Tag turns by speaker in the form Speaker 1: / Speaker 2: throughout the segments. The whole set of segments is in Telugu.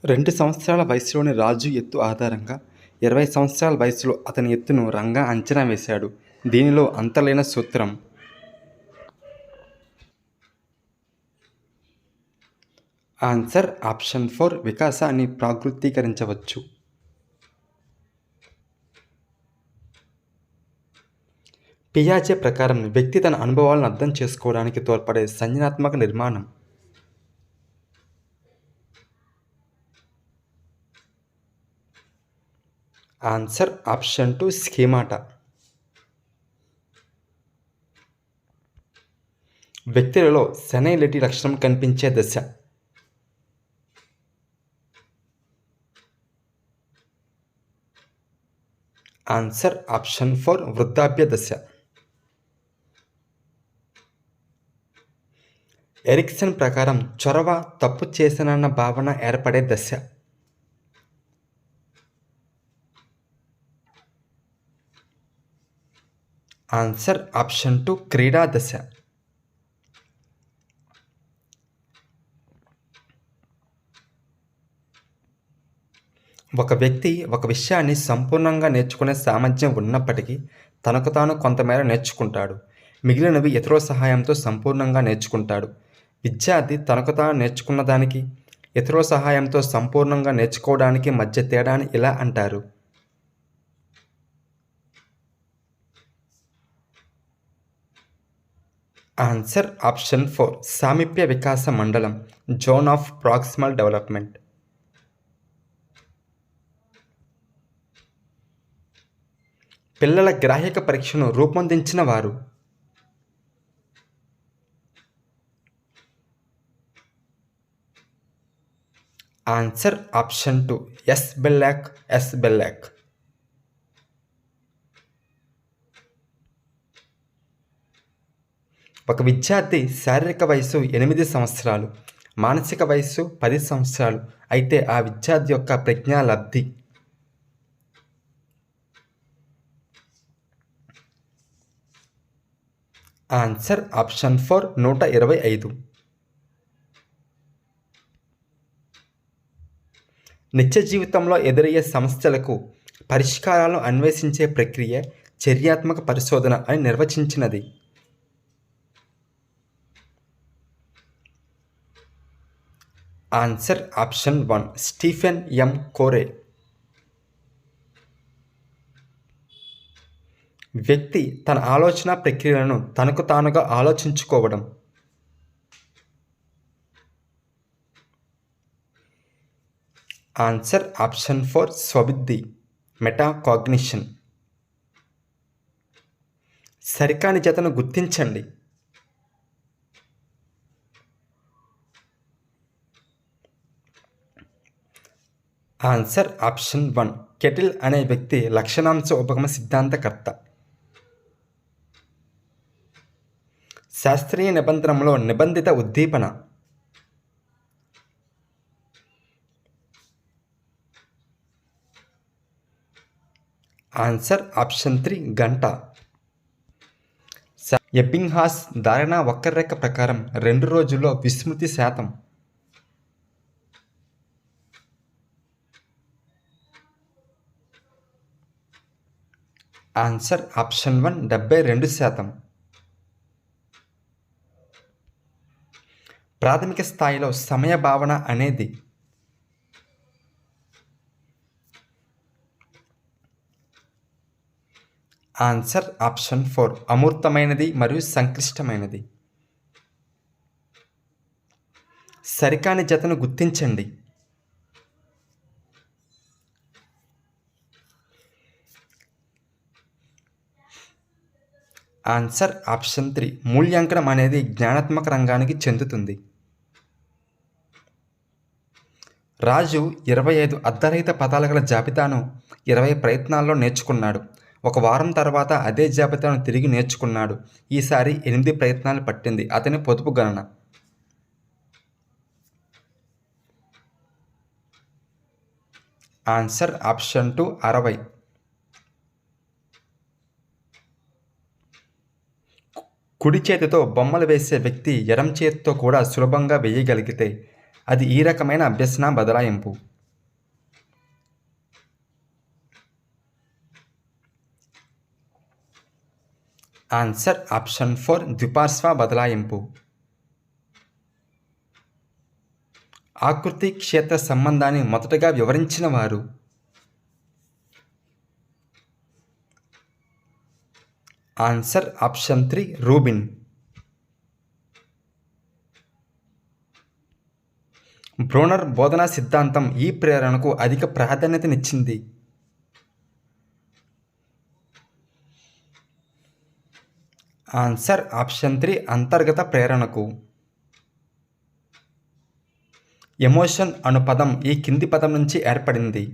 Speaker 1: 2 సంవత్సరాల వయసులోని రాజు ఎత్తు ఆధారంగా 20 సంవత్సరాల వయసులో అతని ఎత్తును రంగా అంచనా వేశాడు. దీనిలో అంతులేని సూత్రం. Answer option 4 వికాసాన్ని ప్రాకృతీకరించవచ్చు. పియాజే ప్రకారం వ్యక్తి తన అనుభవాలను అర్థం చేసుకోవడానికి తోడ్పడే సంజ్ఞానాత్మక నిర్మాణం. Answer option 2 schemata. వ్యక్తులలో సెనైలిటీ లక్షణం కనిపించే దశ. ఆన్సర్ ఆప్షన్ 4 వృద్ధాప్య దశ. ఎరిక్సన్ ప్రకారం చొరవ తప్పు చేశానన్న భావన ఏర్పడే దశ. ఆన్సర్ ఆప్షన్ 2 క్రీడా దశ. ఒక వ్యక్తి ఒక విషయాన్ని సంపూర్ణంగా నేర్చుకునే సామర్థ్యం ఉన్నప్పటికీ తనకు తాను కొంతమేర నేర్చుకుంటాడు. మిగిలినవి ఇతరుల సహాయంతో సంపూర్ణంగా నేర్చుకుంటాడు. విద్యార్థి తనకు తాను నేర్చుకున్న దానికి ఇతరుల సహాయంతో సంపూర్ణంగా నేర్చుకోవడానికి మధ్య తేడాని ఇలా అంటారు. ఆన్సర్ ఆప్షన్ 4 సామీప్య వికాస మండలం, జోన్ ఆఫ్ ప్రాక్సిమల్ డెవలప్మెంట్. పిల్లల గ్రాహ్యక పరీక్షను రూపొందించిన వారు. Answer option 2 S Bellack. ఒక విద్యార్థి శారీరక వయసు 8 సంవత్సరాలు, మానసిక వయసు 10 సంవత్సరాలు అయితే ఆ విద్యార్థి యొక్క ప్రజ్ఞాలబ్ధి. Answer option 4 125. నిత్య జీవితంలో ఎదురయ్యే సమస్యలకు పరిష్కారాలను అన్వేషించే ప్రక్రియ చర్యాత్మక పరిశోధన అని నిర్వచించినది. Answer option 1 Stephen M Corey. వ్యక్తి తన ఆలోచన ప్రక్రియలను తనకు తానుగా ఆలోచించుకోవడం. ఆన్సర్ ఆప్షన్ 4 స్వబుద్ధి, మెటాకాగ్నిషన్. సరికాని జతను గుర్తించండి. ఆన్సర్ ఆప్షన్ 1 కెటిల్ అనే వ్యక్తి లక్షణాంశ ఉపగమ సిద్ధాంతకర్త. శాస్త్రీయ నిబంధనలో నిబంధిత ఉద్దీపన. ఆన్సర్ ఆప్షన్ 3 గంట. ఎబ్బింగ్హాస్ ధారణ వక్రరేఖ ప్రకారం 2 రోజుల్లో విస్మృతి శాతం. Answer option 1 72%. ప్రాథమిక స్థాయిలో సమయ భావన అనేది. ఆన్సర్ ఆప్షన్ 4 అమూర్తమైనది మరియు సంక్లిష్టమైనది. సరికాని జతను గుర్తించండి. ఆన్సర్ ఆప్షన్ 3 మూల్యాంకనం అనేది జ్ఞానాత్మక రంగానికి చెందుతుంది. రాజు 25 అర్ధరహిత పదాలు గల జాబితాను 20 ప్రయత్నాల్లో నేర్చుకున్నాడు. ఒక వారం తర్వాత అదే జాబితాను తిరిగి నేర్చుకున్నాడు. ఈసారి 8 ప్రయత్నాలు పట్టింది అతని పొదుపు గణన. Answer option 2 60. కుడి చేతితో బొమ్మలు వేసే వ్యక్తి ఎడమ చేతితో కూడా సులభంగా వేయగలిగితే అది ఈ రకమైన అభ్యసన బదలాయింపు. ఆన్సర్ ఆప్షన్ 4 ద్విపార్శ్వ బదలాయింపు. ఆకృతి క్షేత్ర సంబంధాన్ని మొదటగా వివరించిన వారు? Answer option 3 Rubin. బ్రోనర్ బోధనా సిద్ధాంతం ఈ ప్రేరణకు అధిక ప్రాధాన్యతనిచ్చింది? ఆన్సర్ ఆప్షన్ 3 అంతర్గత ప్రేరణకు. ఎమోషన్ అను పదం ఈ కింది పదం నుంచి ఏర్పడింది?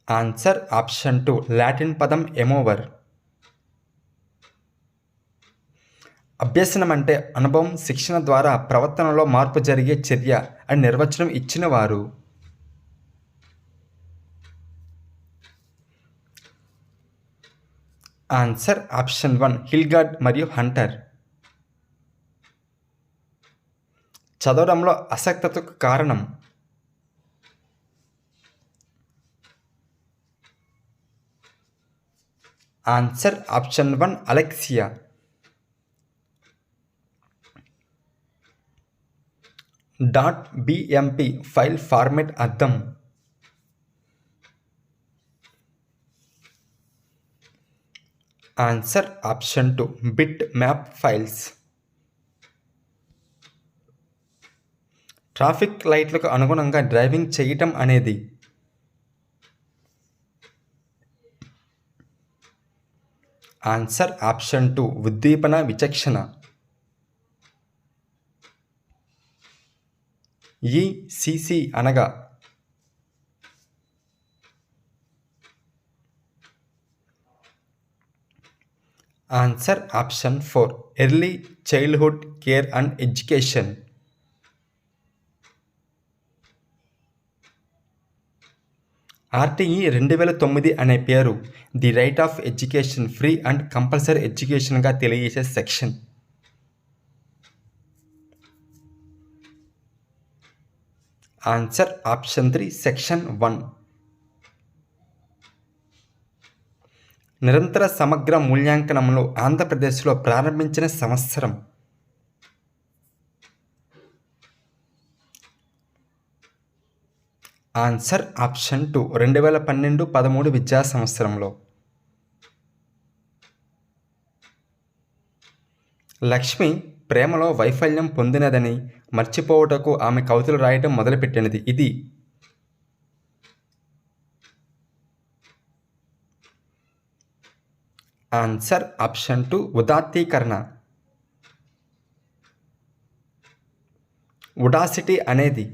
Speaker 1: ఆన్సర్ ఆప్షన్ 2 లాటిన్ పదం ఎమోవర్. అభ్యసనం అంటే అనుభవం, శిక్షణ ద్వారా ప్రవర్తనలో మార్పు జరిగే చర్య అని నిర్వచనం ఇచ్చిన వారు? ఆన్సర్ ఆప్షన్ 1 హిల్గార్డ్ మరియు హంటర్. చదవడంలో ఆసక్తతకు కారణం? Answer option 1 alexia. .bmp file format అర్థం? Answer option 2 bitmap files. Traffic లైట్లకు అనుగుణంగా డ్రైవింగ్ చేయటం అనేది? ఆన్సర్ ఆప్షన్ 2 ఉద్దీపన విచక్షణ. ఈసిసి అనగా? Answer option 4 early childhood care and education. RTE 2009 అనే పేరు the right of education free and compulsory ఎడ్యుకేషన్గా తెలియజేసే సెక్షన్? Answer option 3 section 1. నిరంతర సమగ్ర మూల్యాంకనంలో ఆంధ్రప్రదేశ్లో ప్రారంభించిన సంవత్సరం? ఆన్సర్ ఆప్షన్ 2 2012-13 విద్యా సంవత్సరంలో. లక్ష్మి ప్రేమలో వైఫల్యం పొందినదని మర్చిపోవుటకు ఆమె కవితలు రాయటం మొదలుపెట్టినది ఇది? Answer option 2 ఉదాత్తీకరణ. ఉడాసిటీ అనేది?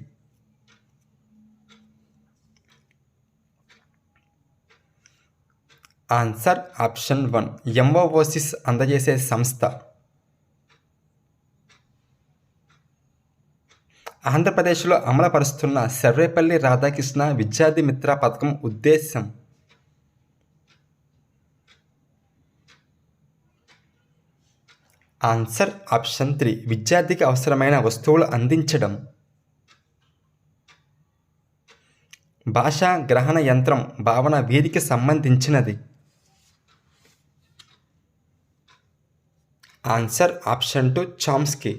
Speaker 1: ఆన్సర్ ఆప్షన్ 1 ఎంఓఓసిస్ అందజేసే సంస్థ. ఆంధ్రప్రదేశ్లో అమలుపరుస్తున్న సర్వేపల్లి రాధాకృష్ణ విద్యార్థి మిత్ర పథకం ఉద్దేశం? ఆన్సర్ ఆప్షన్ 3 విద్యార్థికి అవసరమైన వస్తువులు అందించడం. భాషా గ్రహణ యంత్రం భావన వీరికి సంబంధించినది? Answer option 2 Chomsky.